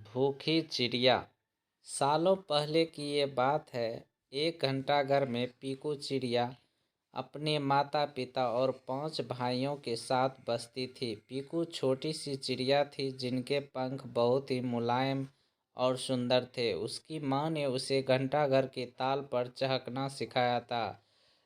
भूखी चिड़िया। सालों पहले की ये बात है। एक घंटाघर में पीकू चिड़िया अपने माता पिता और 5 भाइयों के साथ बसती थी। पीकू छोटी सी चिड़िया थी जिनके पंख बहुत ही मुलायम और सुंदर थे। उसकी माँ ने उसे घंटाघर के ताल पर चहकना सिखाया था,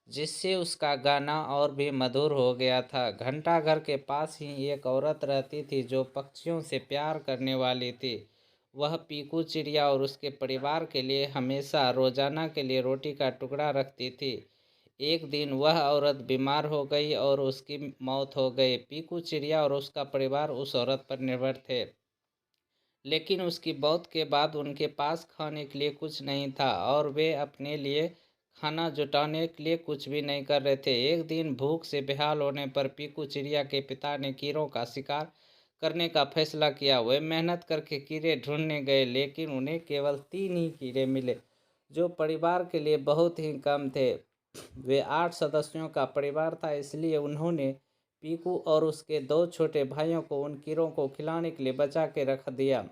जिससे उसका गाना और भी मधुर हो गया था। घंटाघर के पास ही एक औरत रहती थी जो पक्षियों से प्यार करने वाली थी। वह पीकू चिड़िया और उसके परिवार के लिए हमेशा रोजाना के लिए रोटी का टुकड़ा रखती थी। एक दिन वह औरत बीमार हो गई और उसकी मौत हो गई। पीकू चिड़िया और उसका परिवार उस औरत पर निर्भर थे, लेकिन उसकी मौत के बाद उनके पास खाने के लिए कुछ नहीं था और वे अपने लिए खाना जुटाने के लिए कुछ भी नहीं कर रहे थे। एक दिन भूख से बेहाल होने पर पीकू चिड़िया के पिता ने कीड़ों का शिकार करने का फैसला किया। वे मेहनत करके कीड़े ढूंढने गए, लेकिन उन्हें केवल 3 ही कीड़े मिले, जो परिवार के लिए बहुत ही कम थे। वे 8 सदस्यों का परिवार था, इसलिए उन्होंने पीकू और उसके 2 छोटे भाइयों को उन कीड़ों को खिलाने के लिए बचा के रख दिया।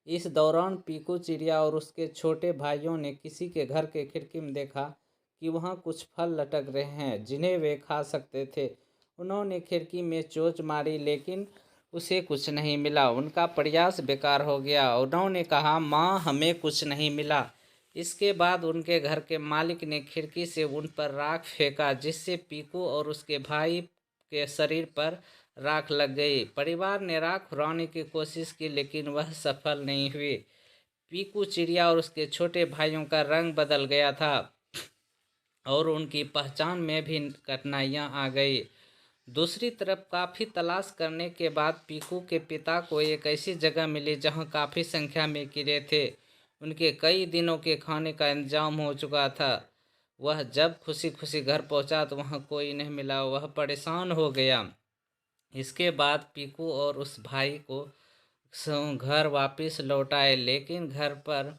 इस दौरान पीकू चिड़िया और उसके छोटे भाइयों ने किसी के घर के खिड़की में देखा कि वहाँ कुछ फल लटक रहे हैं जिन्हें वे खा सकते थे। उन्होंने खिड़की में चोंच मारी, लेकिन उसे कुछ नहीं मिला। उनका प्रयास बेकार हो गया। उन्होंने कहा, माँ, हमें कुछ नहीं मिला। इसके बाद उनके घर के मालिक ने खिड़की से उन पर राख फेंका, जिससे पीकू और उसके भाई के शरीर पर राख लग गई। परिवार ने राख उड़ाने की कोशिश की, लेकिन वह सफल नहीं हुई। पीकू चिड़िया और उसके छोटे भाइयों का रंग बदल गया था और उनकी पहचान में भी कठिनाइयां आ गई। दूसरी तरफ काफ़ी तलाश करने के बाद पीकू के पिता को एक ऐसी जगह मिली जहां काफ़ी संख्या में कीड़े थे। उनके कई दिनों के खाने का इंतजाम हो चुका था। वह जब खुशी खुशी घर पहुंचा तो वहां कोई नहीं मिला। वह परेशान हो गया। इसके बाद पीकू और उस भाई को घर वापस लौट आए, लेकिन घर पर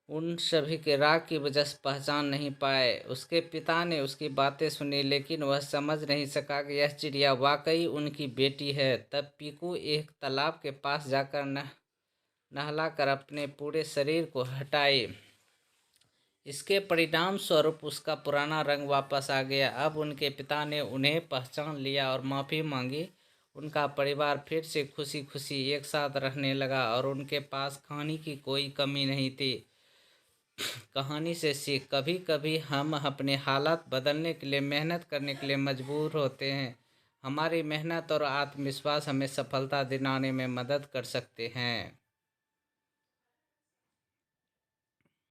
उन सभी के राग की वजह से पहचान नहीं पाए। उसके पिता ने उसकी बातें सुनी, लेकिन वह समझ नहीं सका कि यह चिड़िया वाकई उनकी बेटी है। तब पीकू एक तालाब के पास जाकर नहलाकर अपने पूरे शरीर को हटाई। इसके परिणाम स्वरूप उसका पुराना रंग वापस आ गया। अब उनके पिता ने उन्हें पहचान लिया और माफ़ी मांगी। उनका परिवार फिर से खुशी खुशी एक साथ रहने लगा और उनके पास खाने की कोई कमी नहीं थी। कहानी से सीख, कभी कभी हम अपने हालात बदलने के लिए मेहनत करने के लिए मजबूर होते हैं। हमारी मेहनत और आत्मविश्वास हमें सफलता दिलाने में मदद कर सकते हैं।